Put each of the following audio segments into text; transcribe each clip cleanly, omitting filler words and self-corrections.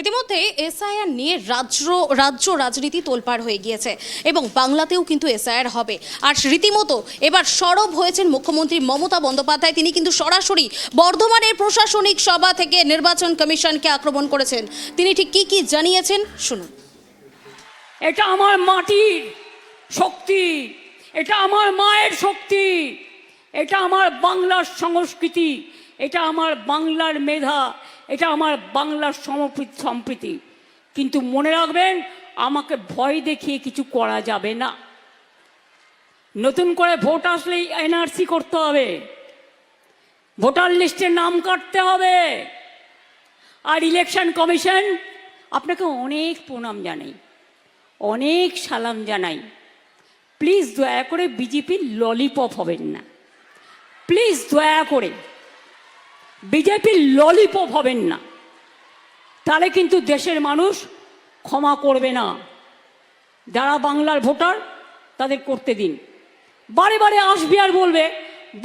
ইতিমধ্যে এসআইআর নিয়ে রাজ্য রাজনীতি তোলপাড় হয়ে গিয়েছে এবং বাংলাতেও কিন্তু এসআইআর হবে। আর রীতিমতো এবার সরব হয়েছেন মুখ্যমন্ত্রী মমতা বন্দ্যোপাধ্যায়। তিনি কিন্তু সরাসরি বর্ধমানের প্রশাসনিক সভা থেকে নির্বাচন কমিশনকে আক্রমণ করেছেন। তিনি ঠিক কি কি জানিয়েছেন শুনুন। এটা আমার মাটির শক্তি, এটা আমার মায়ের শক্তি, এটা আমার বাংলার সংস্কৃতি, এটা আমার বাংলার মেধা, এটা আমার বাংলার সম্প্রীতি। কিন্তু মনে রাখবেন, আমাকে ভয় দেখিয়ে কিছু করা যাবে না। নতুন করে ভোট আসলেই এনআরসি করতে হবে, ভোটার লিস্টে নাম কাটতে হবে। আর ইলেকশন কমিশন আপনাকে অনেক প্রণাম জানাই, অনেক সালাম জানাই। প্লিজ দয়া করে বিজেপির ললিপপ হবেন না, প্লিজ দয়া করে বিজেপির ললিপপ হবেন না, তাহলে কিন্তু দেশের মানুষ ক্ষমা করবে না। যারা বাংলার ভোটার তাদের করতে দিন। বারে বারে আসবে আর বলবে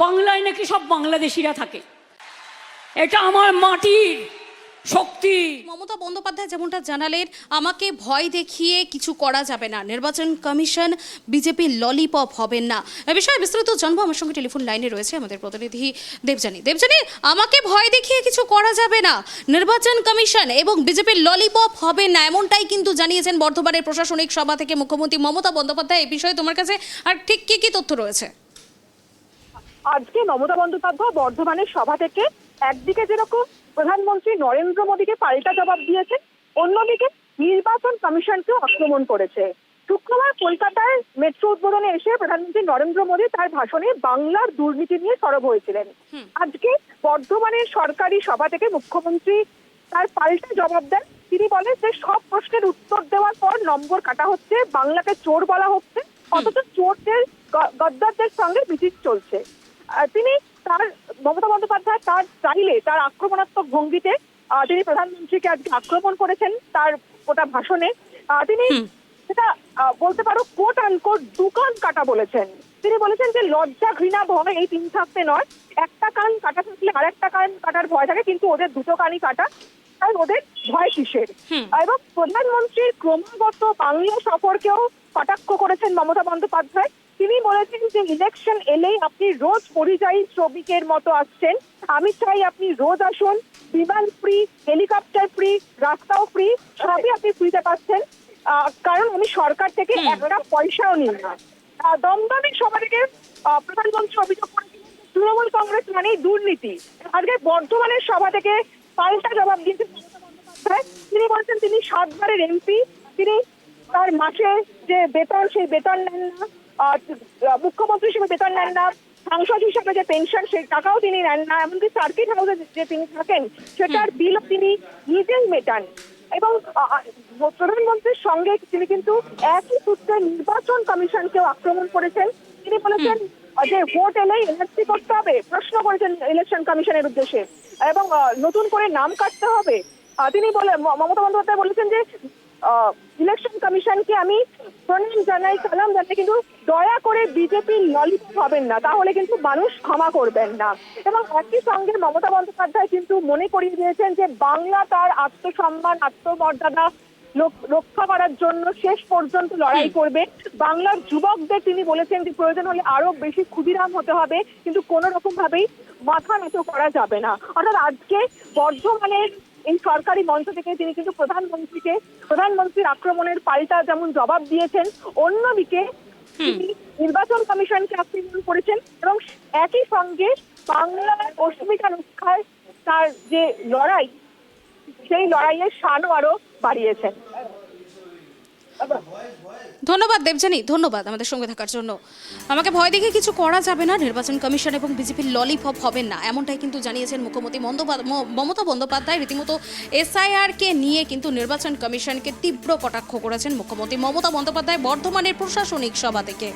বাংলায় নাকি সব বাংলাদেশিরা থাকে। এটা আমার মাটির শক্তি। মমতা বন্দ্যোপাধ্যায় যেমনটা জানালেন, আমাকে ভয় দেখিয়ে কিছু করা যাবে না, নির্বাচন কমিশন বিজেপি ললিপপ হবেন না। এ বিষয়ে বিস্তারিত জানবো। আমার সঙ্গে টেলিফোন লাইনে রয়েছে আমাদের প্রতিনিধি দেবযানী। আমাকে ভয় দেখিয়ে কিছু করা যাবে না, নির্বাচন কমিশন এবং বিজেপির ললিপপ হবে না, এমনটাই কিন্তু জানিয়েছেন বর্ধমানের প্রশাসনিক সভা থেকে মুখ্যমন্ত্রী মমতা বন্দ্যোপাধ্যায়। এই বিষয়ে তোমার কাছে আর ঠিক কি কি তথ্য রয়েছে? আজকে মমতা বন্দ্যোপাধ্যায় বর্ধমানের সভা থেকে একদিকে যেরকম প্রধানমন্ত্রী নরেন্দ্র মোদীকে পাল্টা জবাব দিয়েছেন, অন্যদিকে নির্বাচন কমিশনকেও আক্রমণ করেছে। শুক্রবার কলকাতায় মেট্রো উদ্বোধনে এসে প্রধানমন্ত্রী নরেন্দ্র মোদী তার ভাষণে বাংলার দুর্নীতি নিয়ে সরব হয়েছিলেন। আজকে বর্ধমানের সরকারি সভা থেকে মুখ্যমন্ত্রী তার পাল্টা জবাব দেন। তিনি বলেন যে সব প্রশ্নের উত্তর দেওয়ার পর নম্বর কাটা হচ্ছে, বাংলাকে চোর বলা হচ্ছে, অথচ চোরদের গদ্দারদের সঙ্গে মিছিল চলছে। তিনি মমতা বন্দ্যোপাধ্যায় তার স্টাইলে, তার আক্রমণাত্মক ভঙ্গিতে তিনি প্রধানমন্ত্রীকে আজকে আক্রমণ করেছেন তার গোটা ভাষণে। তিনি সেটা বলতে পারো কোট আনকোট দুকান কাটা বলেছেন। তিনি বলেছেন যে লজ্জা, ঘৃণা, ভয় এই তিন থাকতে নয়, একটা কান কাটা থাকলে আর একটা কান কাটার ভয় থাকে, কিন্তু ওদের দুটো কানই কাটা, তাই ওদের ভয় কিসের? এবং প্রধানমন্ত্রীর ক্রমাগত বাংলা সফরকেও কটাক্ষ করেছেন মমতা বন্দ্যোপাধ্যায়। তিনি বলেছেন যে ইলেকশন এলেই আপনি রোজ পরিযায়ী শ্রমিকের মতো আসছেন, আমি চাই আপনি রোজ আসুন, বিমান ফ্রি, হেলিকপ্টার ফ্রি, রাস্তাও ফ্রি, সবই আপনি ফ্রিতে পাচ্ছেন, কারণ আমি সরকার থেকে একটা পয়সাও নিই না। দমদমের সভা থেকে প্রধানমন্ত্রী অভিযোগ করেছেন তৃণমূল কংগ্রেস মানেই দুর্নীতি। আজকে বর্ধমানের সভা থেকে পাল্টা জবাব দিয়েছেন মমতা বন্দ্যোপাধ্যায়। তিনি বলছেন তিনি 7 বারের এমপি, তিনি তার মাসে যে বেতন সেই বেতন নেন না, মুখ্যমন্ত্রী হিসেবে বেতন নেন না, সাংসদ হিসেবে যে পেনশন সেই টাকাও তিনি নেন না, এমনকি সার্কিট হাউসে যে তিনি থাকেন সেটার বিলও তিনি নিজেই মেটান। এবং প্রধানমন্ত্রীর সঙ্গে তিনি কিন্তু একই সূত্রে নির্বাচন কমিশনকেও আক্রমণ করেছেন। তিনি বলেছেন যে ভোট এলেই এনআরসি করতে হবে, প্রশ্ন করেছেন ইলেকশন কমিশনের উদ্দেশ্যে, এবং নতুন করে নাম কাটতে হবে। তিনি মমতা বন্দ্যোপাধ্যায় বলেছেন যে ইলেকশন কমিশনকে আমি প্রণাম জানাই, সালাম জানাই, কিন্তু দয়া করে বিজেপির ললিপপ হবেন না, তাহলে কিন্তু মানুষ ক্ষমা করবেন না। এবং একই সঙ্গে মমতা বন্দ্যোপাধ্যায় কিন্তু মনে করিয়ে দিয়েছেন যে বাংলা তার আত্মসম্মান, আত্মমর্যাদা রক্ষা করার জন্য শেষ পর্যন্ত লড়াই করবে। বাংলার যুবকদের তিনি বলেছেন যে প্রয়োজন হলে আরো বেশি ক্ষুদিরাম হতে হবে, কিন্তু কোনো রকম ভাবেই মাথা নত করা যাবে না। অর্থাৎ আজকে বর্ধমানের এই সরকারি মঞ্চ থেকে তিনি কিন্তু প্রধানমন্ত্রীর আক্রমণের পাল্টা যেমন জবাব দিয়েছেন, অন্যদিকে তিনি নির্বাচন কমিশনকে আক্রমণ করেছেন এবং একই সঙ্গে বাংলার অস্মিতা রক্ষায় তার যে লড়াই, সেই লড়াইয়ের শানও আরো বাড়িয়েছেন। ধন্যবাদ দেবযানী, ধন্যবাদ আমাদের সঙ্গে থাকার জন্য। আমাকে ভয় দেখে কিছু করা যাবে না, নির্বাচন কমিশন এবং বিজেপির ললিপপ হবেন না, এমনটাই কিন্তু জানিয়েছেন মুখ্যমন্ত্রী মমতা বন্দ্যোপাধ্যায়। রীতিমতো এসআইআরকে নিয়ে কিন্তু নির্বাচন কমিশনকে তীব্র কটাক্ষ করেছেন মুখ্যমন্ত্রী মমতা বন্দ্যোপাধ্যায় বর্ধমানের প্রশাসনিক সভা থেকে।